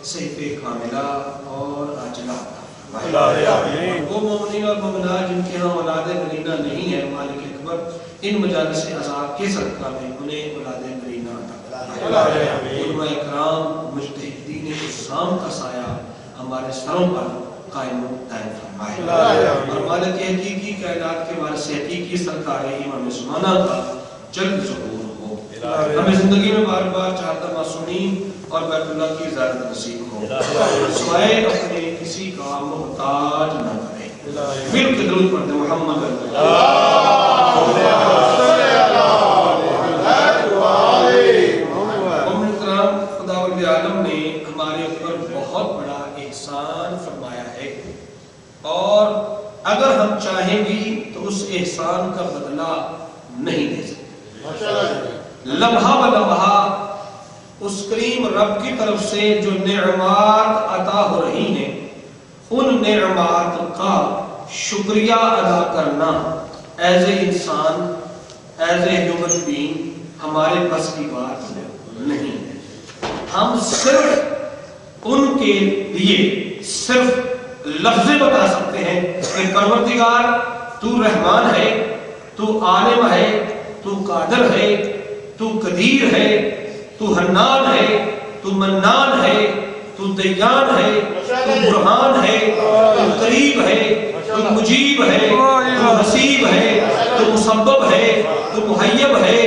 صحیفہ کاملہ اور عاجلہ فرمائے۔ وہ مومنین اور مومنات جن کے ہاں اولاد مرینہ نہیں ہے، مالک اکبر ان مجالس عذاب کے صدقہ میں انہیں اولاد مرینہ عطا فرمائے۔ علماء اکرام مجتہدین اسلام کا سایہ ہمارے سروں پر قائم و دائم فرمائے، اور مالک حقیقی کائنات کے وارث حقیقی سرکار امام زمانہ کا جلد ظہور ہو۔ ہمیں زندگی میں بار بار چاہتا معصومین اور بیت اللہ کی زیارت نصیب ہو، سوائے اپنے کسی کا محتاج نہ کرے۔ مل کے درود پڑھتے محمد خداوند عالم نے ہمارے اوپر بہت بڑا احسان فرمایا ہے، اور اگر ہم چاہیں بھی تو اس احسان کا بدلہ نہیں دے سکتے۔ لمحہ بلمحہ اس کریم رب کی طرف سے جو نعمات عطا ہو رہی ہیں، ان نعمات کا شکریہ ادا کرنا ایز اے انسان، ایز اے ہیومن بینگ ہمارے بس کی بات نہیں ہے۔ ہم صرف ان کے لیے صرف لفظ بتا سکتے ہیں کہ پروردگار تو رحمان ہے، تو عالم ہے، تو قادر ہے، تو قدیر ہے، تو حنان ہے، تو منان ہے، تو دیان ہے، تو برہان ہے، تو قریب ہے، تو مجیب ہے، تو حسیب ہے، تو مسبب ہے، تو محیب ہے،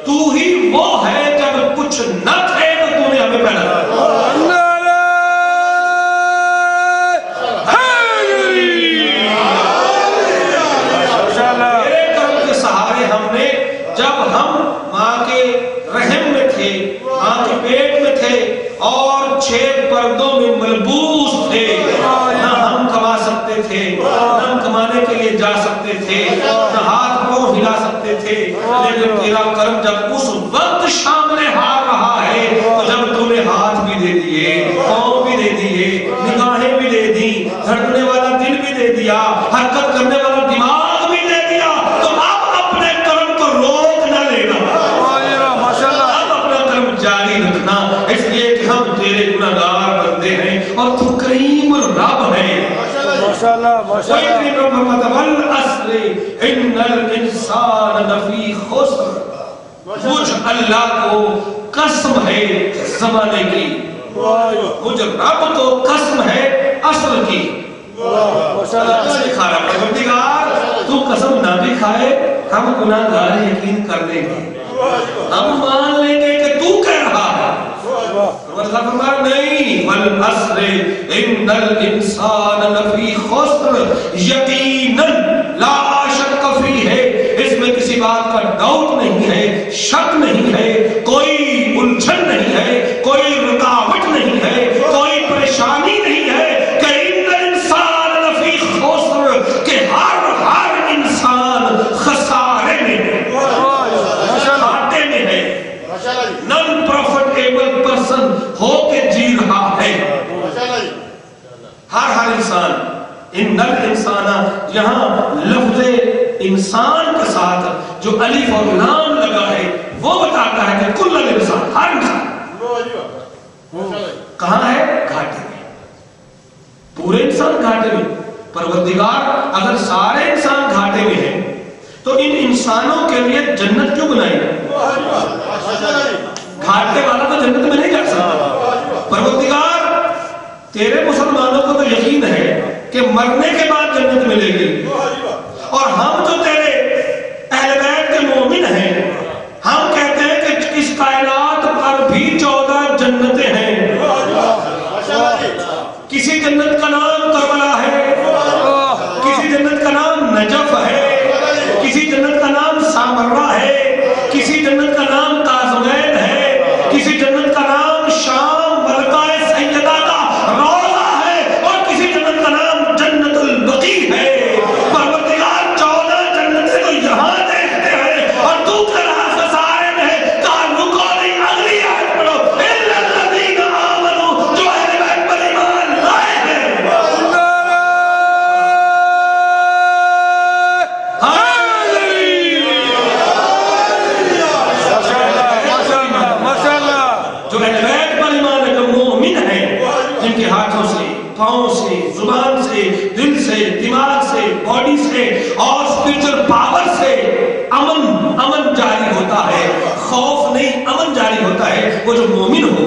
تو ہی وہ ہے جب کچھ نہ تھے تو تو نے ہمیں پیدا کیا۔ میرے کرم کے سہارے ہم نے، جب ہم ماں کے رحم میں تھے، ماں کے پیٹ میں تھے اور 6 پردوں میں ملبوس تھے، نہ ہم کما سکتے تھے، نہ ہم کمانے کے لیے جا سکتے تھے، نہ ہاتھ پاؤں ہلا سکتے تھے، لیکن تیرا کرم جب اس وقت شامل ہار رہا ہے تو جب تو نے ہاتھ بھی دے دیے، پاؤں بھی دے دیے، نگاہیں بھی دے دی، دھڑکنے والا دل بھی دے دیا، حرکت کرنے والا دماغ بھی دے دیا، تو اب اپنے کرم کو روک نہ لینا، اب اپنا کرم جاری رکھنا، اس لیے کہ ہم تیرے گناہگار بندے ہیں اور تو کریم رب ہے۔ وَإِنِّي رَبُّكَ وَالْعَصْرِ إِنَّ الْإِنسَانَ لَفِي خُسْرٍ۔ مجھ اللہ کو قسم ہے زمانے کی، مجھ رب کو قسم ہے عصر کی۔ قسم کھا رہا پروردگار، تو قسم نہ بھی کھائے ہم گناہگار یقین کر لیں گے، ہم مان لیں گے کہ تو کہہ رہا ہے۔ اللہ فرمایا نہیں، والعصر ان الانسان لفی خسر، یقیناً لا شک فی ہے، اس میں کسی بات کا ڈاؤٹ نہیں ہے، شک نہیں ہے، کوئی الجھن نہیں ہے، کوئی رکاوٹ نہیں ہے، کوئی پریشانی نہیں ہے کہ ان الانسان لفی خسر، کہ ہر انسان خسارے میں ہے، گھاٹے میں ہے، نن پروفیٹیبل پرسن ہو کے جی رہا ہے ہر انسان۔ ان الانسان، یہاں لفظ انسان کے ساتھ جو الف اور لام لگا ہے وہ بتاتا ہے کہ کل الانسان، ہر انسان کہاں ہے؟ گھاٹے میں، پورے انسان گھاٹے میں۔ پروردگار اگر سارے انسان گھاٹے میں ہیں تو ان انسانوں کے لیے جنت کیوں بنائی ہے؟ گھاٹے والا تو جنت میں نہیں جا سکتا۔ پروردگار تیرے مسلمانوں کو تو یقین ہے کہ مرنے کے بعد جنت ملے گی، اور ہم جو تیرے اہل بیت کے مومن ہیں، ہم کہتے ہیں کہ اس کائنات پر بھی 14 جنتیں ہیں۔ کسی جنت کا نام کربلا ہے، کسی جنت کا نام نجف ہے، کسی جنت کا نام سامرہ ہے، کسی جنت کا نام کاظمین ہے، کسی جنت کا نام شام ملکہ سیدہ کا روضہ ہے، اور کسی جنت کا نام جنت البقیع ہے۔ پروردگار 14 پاؤں سے، زبان سے، دل سے، دماغ سے، باڈی سے اور اسپرچل پاور سے امن جاری ہوتا ہے، خوف نہیں امن جاری ہوتا ہے۔ وہ جو مومن ہو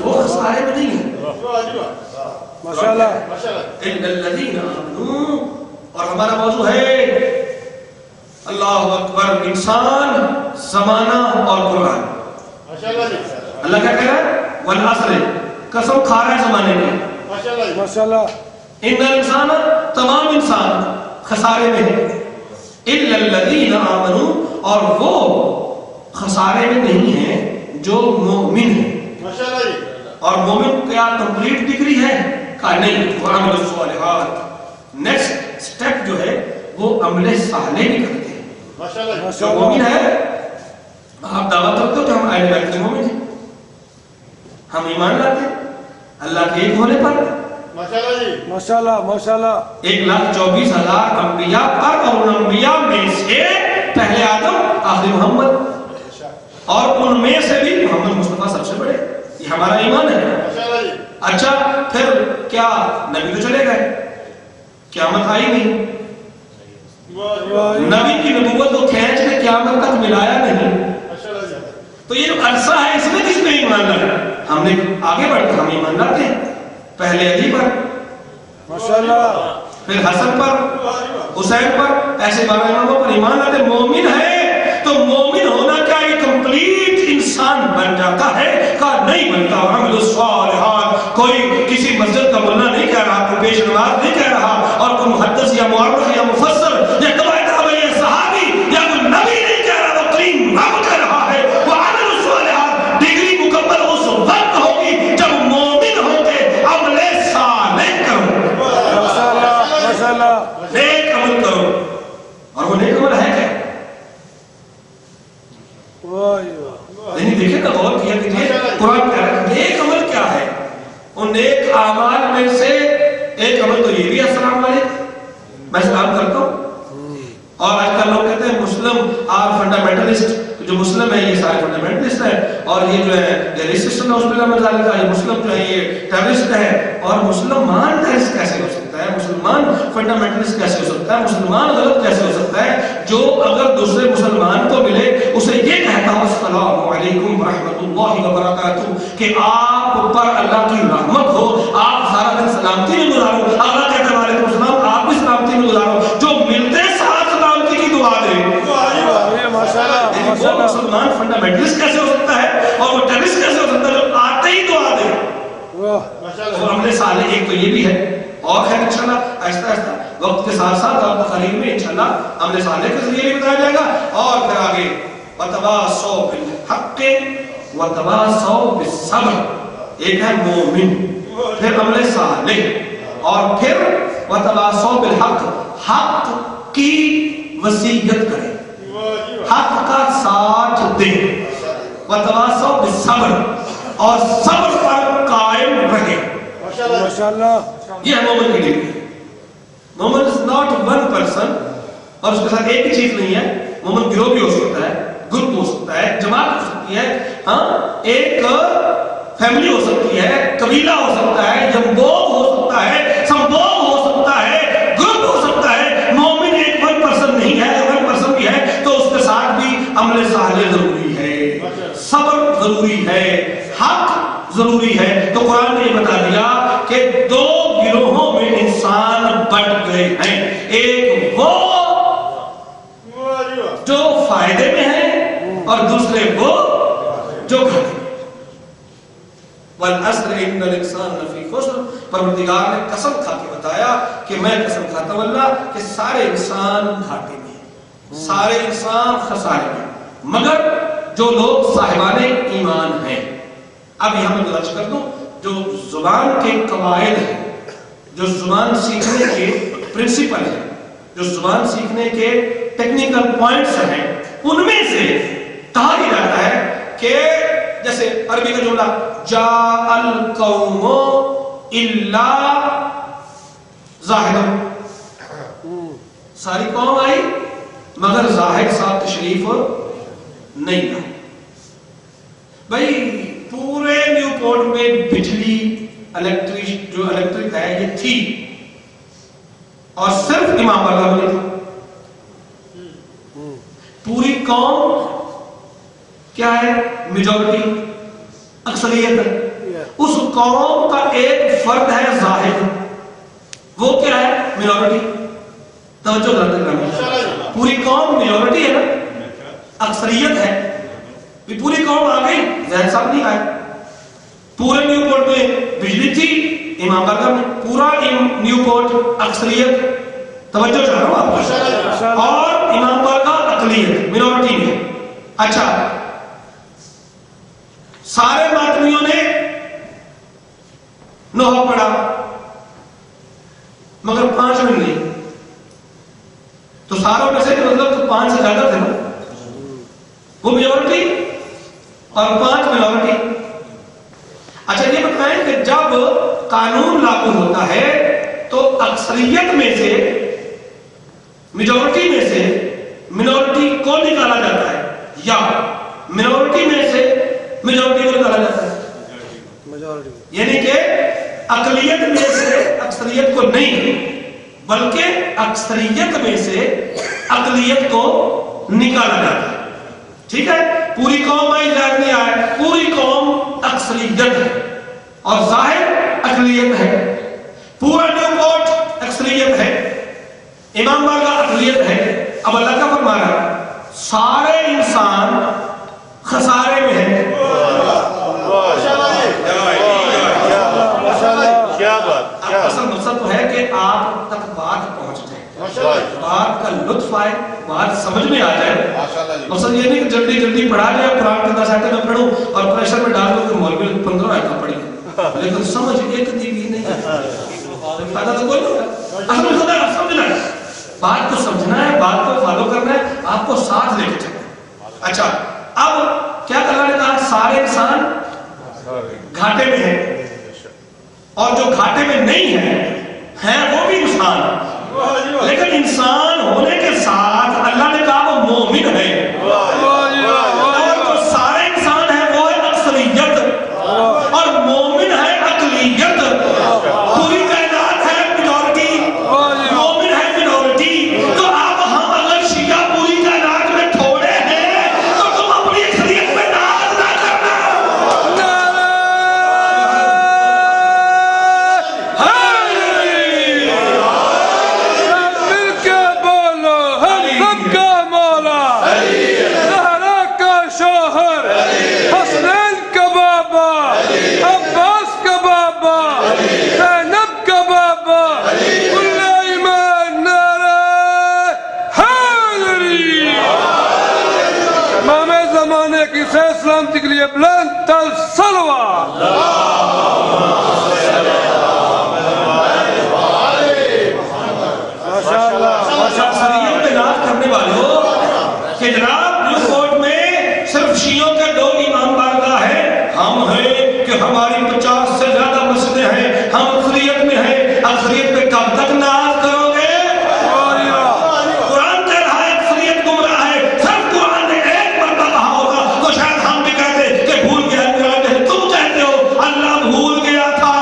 وہ خسارے میں نہیں ہے۔ ماشاءاللہ اِنَّ الَّذِينَ آمَنُوا، اور ہمارا موضوع ہے اللہ اکبر، انسان، زمانہ اور قرآن۔ اللہ کیا کہہ رہا ہے؟ والعصر، قسم کھا رہا ہے زمانے میں۔ ماشاءاللہ ان انسان، تمام انسان خسارے میں ہے۔ الا الذین آمنوا، اور وہ خسارے میں نہیں ہیں جو مومن ہیں۔ اور مومن کیا کمپلیٹ ڈگری ہے؟ کہا نہیں، قرآن والصالحات۔ نیکسٹ سٹیپ جو ہے وہ عمل صالح بھی کرتے ہیں۔ جو مومن ہے، آپ دعویٰ کرتے ہو کہ ہم اہل بیت کے مومن ہیں، ہم ایمان لاتے ہیں اللہ کے ایک ہونے پر۔ ماشاءاللہ ماشاءاللہ 1,24,000 انبیاء پر، اور ان انبیاء میں سے پہلے آدم آخری محمد، اور ان میں سے بھی محمد مصطفیٰ سب سے بڑے۔ یہ ہمارا ایمان ہے۔ اچھا پھر کیا نبی تو چلے گئے، قیامت آئی نہیں، نبی کی نبوت کو کھینچ کے قیامت تک ملایا نہیں، تو یہ جو عرصہ ہے اس میں کس میں ایمان لایا؟ ہم نے آگے بڑھ کے ہم ایمان لاتے ہیں پہلے علی پر، ماشاءاللہ پھر حسن پر، حسین پر، ایسے 12 اماموں پر ایمان لاتے۔ مومن ہے تو مومن ہونا کیا یہ کمپلیٹ انسان بن جاتا ہے؟ کہا نہیں بنتا۔ عمل الصالحات، کوئی کسی مسجد کا ملنا نہیں کہہ رہا، کوئی پیش نماز نہیں کہہ رہا، اور کوئی محدث یا مورخ یا مفسر یا قبائل تابعی یا صحابی یا کوئی نبی نہیں کہہ رہا، وہ کریم رب کہہ رہا ہے۔ وہ عمل الصالحات ڈگری مکمل اس وقت ہوگی جب مومن ہوں گے عمل صالح کرو، ماشاءاللہ نیک عمل کرو۔ اور وہ نیک عمل ہے کیا؟ نہیں دیکھیں نا، غور کیا کیجئے قرآن کہہ رہا ہے نیک عمل کیا ہے۔ ان نیک اعمال میں سے ایک عمل تو یہ بھی السلام علیکم، میں سلام کرتا ہوں۔ اور آج کل لوگ کہتے ہیں مسلم آر فنڈامنٹلسٹ، جو مسلم ہے یہ سارے فنڈامنٹلسٹ ہیں، اور یہ جو ہے یہ ریسسٹ ہے اس بلا میں ذالک کا، یہ مسلم جو ہے یہ ٹیررسٹ ہے۔ اور مسلمان ٹیررسٹ کیسے ہو سکتا ہے؟ مسلمان فنڈامنٹلسٹ کیسے ہو سکتا ہے؟ مسلمان غلط کیسے ہو سکتا ہے؟ جو اگر دوسرے مسلمان کو ملے اسے یہ کہتا ہو السلام علیکم ورحمۃ اللہ وبرکاتہ، کہ آپ پر اللہ کی رحمت ہو، آپ سارا دن سلامتی میں گزارو۔ اللہ کہتا ہے وعلیکم السلام، آپ بھی سلامتی میں گزارو۔ جو ملتے ساتھ سلامتی کی دعا دے۔ وہ مسلمان فنڈامنٹلسٹ کیسے ہو سکتا ہے اور وہ ٹیررسٹ کیسے ہو سکتا ہے جو آتے ہی دعا دے؟ اور عمل صالح ایک تو یہ بھی ہے، اور خیر انشاءاللہ آہستہ آہستہ وقت کے ساتھ ساتھ اور تقریر میں انشاءاللہ عمل صالح کے ذریعے بھی بتایا جائے گا۔ اور پھر آگے وَتَوَاصَوْا بِالْحَقِّ وَتَوَاصَوْا بِالصَّبْرِ، ایک ہے مومن، پھر عمل صالح، اور پھر وَتَوَاصَوْا بِالْحَقِّ، حق کی وصیت کرے، حق کا ساتھ دے، وَتَوَاصَوْا بِالصَّبْرِ، اور صبر پر قائم رہے۔ ماشاءاللہ یہ ہے مومن کی ڈگری۔ مومن is not one person، اور اس کے ساتھ ایک ہی چیز نہیں ہے۔ مومن گروہ بھی ہو سکتا ہے، گروپ ہو سکتا ہے، جماعت ہو سکتی ہے، ہاں ایک فیملی ہو سکتی ہے، قبیلہ ہو سکتا ہے، جمبوگ ہو سکتا ہے، سمبوگ ہو سکتا ہے، گروپ ہو سکتا ہے۔ مومن ایک ون پرسن نہیں ہے، ون پرسن بھی ہے تو اس کے ساتھ بھی عمل صالح ضروری ہے، صبر ضروری ہے، حق ضروری ہے۔ تو قرآن نے یہ بتا دیا کہ دو گروہوں میں انسان بٹ گئے ہیں، ایک وہ جو فائدے میں ہیں اور دوسرے وہ جو گھاٹے میں۔ والعصر ان الانسان لفی خسر، پروردگار نے قسم کھا کے بتایا کہ میں قسم کھاتا ہوں اللہ کہ سارے انسان گھاٹے میں ہیں، سارے انسان خسارے میں، مگر جو لوگ صاحبان ایمان ہیں۔ اب یہاں میں درج کر دوں، جو زبان کے قواعد ہیں، جو زبان سیکھنے کے پرنسپل ہیں، جو زبان سیکھنے کے ٹیکنیکل پوائنٹس ہیں، ان میں سے کہا ہی جاتا ہے کہ جیسے عربی کا جملہ جاء القوم الا زاہد، ساری قوم آئی مگر زاہد صاحب تشریف نہیں لائے۔ بھائی پورے نیو پورٹ میں بجلی الیکٹرک ہے یہ تھی اور صرف امام باقر میں تھا. پوری قوم کیا ہے؟ میجورٹی، اکثریت ہے. اس قوم کا ایک فرد ہے زاہد، وہ کیا ہے؟ مینورٹی. توجہ کرتے ہیں، پوری قوم میجورٹی ہے نا، اکثریت ہے. پوری قوم آ گئی، زاہد صاحب نہیں آئے. پورے نیو پورٹ میں بجلی تھی، امام باقر میں. پورا نیو پورٹ اکثریت، توجہ چاہ رہا ہوں آپ کو، اور امام باقر اقلیت، مینورٹی میں. اچھا، سارے ماتمیوں نے نوحہ پڑھا مگر 5 میں نہیں. تو ساروں میں سے مطلب تو 5 سے زیادہ تھے نا، وہ میجورٹی اور 5 مینورٹی. اچھا یہ بتائیں کہ جب قانون لاگو ہوتا ہے تو اکثریت میں سے، میجورٹی میں سے مینورٹی کو نکالا جاتا ہے یا مینورٹی میں سے میجورٹی کو نکالا جاتا ہے؟ یعنی کہ اقلیت میں سے اکثریت کو نہیں بلکہ اکثریت میں سے اقلیت کو نکالا جاتا ہے. ٹھیک ہے، پوری قوم آئی، زاہد نہیں آئے. پوری قوم اکثریت ہے اور زاہد اقلیت ہے. پورا نیو پورٹ اکثریت ہے، امام باقر اقلیت ہے. اب اللہ کا فرما رہا ہے سارے انسان خسارے میں ہیں. اصل مقصد تو ہے کہ آپ تک بات پہنچ جائے، بات کا لطف آئے، بات سمجھ میں آ جائے. مقصد یہ نہیں کہ جلدی جلدی پڑھا جائے، قرآن کے 10 آیتیں میں پڑھوں اور پریشر میں ڈال دوں کہ مولوی 15 آیتیں پڑھی لیکن سمجھ ایک دی بھی نہیں ہے. فائدہ تو کوئی نہیں ہوگا. اصل مقصد ہے آپ سمجھنا ہے، بات کو سمجھنا ہے، بات کو فالو کرنا ہے، آپ کو ساتھ لے کے چلنا ہے. اچھا، اب کیا اللہ نے کہا؟ سارے انسان گھاٹے میں ہیں اور جو گھاٹے میں نہیں ہیں وہ بھی انسان. لیکن انسان ہونے کے ساتھ اللہ نے کہا وہ مومن ہے. اور جو سارے انسان ہیں وہ ہے اکثریت اور مومن ہے اقلیت. پوری کائنات ہے میجورٹی، مومن ہے مینورٹی. تو آپ ہم اگر شیعہ پوری کائنات میں تھوڑے ہیں تو تم اپنی اکثریت میں ناز نہ کرنا. سلامتی کے لیے بلند الصلوات. اکثریت پہ ناز کرنے والوں کہ جناب نیو پورٹ میں صرف شیعوں کے 2 امام بارگاہ ہیں، ہم ہیں کہ ہماری 50 سے زیادہ مسجدیں ہیں، ہم اکثریت میں ہیں. اکثریت پہ کب تک ناز کرو گے؟ قرآن کہہ رہا ہے اکثریت گمراہ ہے. صرف قرآن نے ایک مرتبہ کہا ہوگا تو شاید ہم بھی کہتے کہ بھول گیا. تم کہتے ہو اللہ بھول گیا تھا،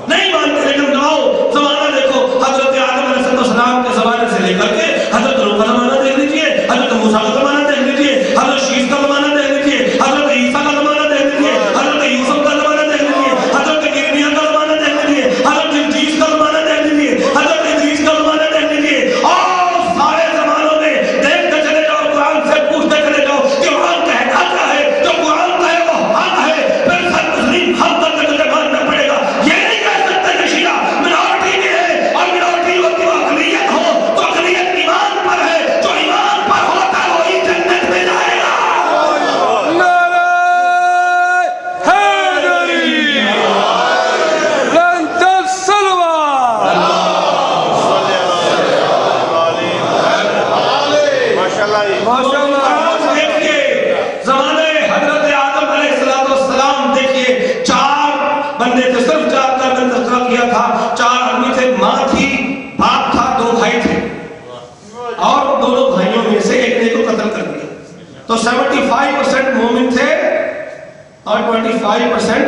نہیں مانتے. لیکن جاؤ زمانہ دیکھو، حضرت آدم علیہ السلام کے زمانے سے لے کر کے حضرت نوح کا زمانہ دیکھ لیجئے، حضرت موسیٰ کا زمانہ دیکھ لیجئے، حضرت شیس کا زمانہ دیکھ لیجئے، حضرت عیسیٰ کا زمانہ دیکھ لیجئے، حضرت یوسف کا زمانہ دیکھ لیجئے، حضرت یرمیہ کا زمانہ دیکھ لیجئے، حضرت انجیل کا زمانہ دیکھ لیجئے، حضرت ادریس کا زمانہ دیکھ لیجئے. اور سارے زمانوں میں دیکھتے چلے جاؤ، قرآن سے پوچھتے چلے جاؤ کہ قرآن کہتا کیا ہے. جو قرآن کہے وہ حق ہے، پھر سر تسلیم حق کر کے تجھے ماننا پڑے گا. یہ نہیں کہہ سکتے کہ شیعہ مینورٹی میں ہے اور مینورٹی ہوتی وہ اقلیت ہو تو اقلیت ایمان پر ہے. جو ایمان پر ہوتا ہے وہی جنت میں جائے گا. زمانے حضرت آدم علیہ السلام دیکھیے، 4 بندے تھے، صرف 4 کا تذکرہ کیا تھا. 4 آدمی تھے، ماں تھی، باپ تھا، 2 بھائی تھے اور دونوں بھائیوں میں سے ایک نے کو قتل کر دیا. تو 75% مومن تھے اور 25%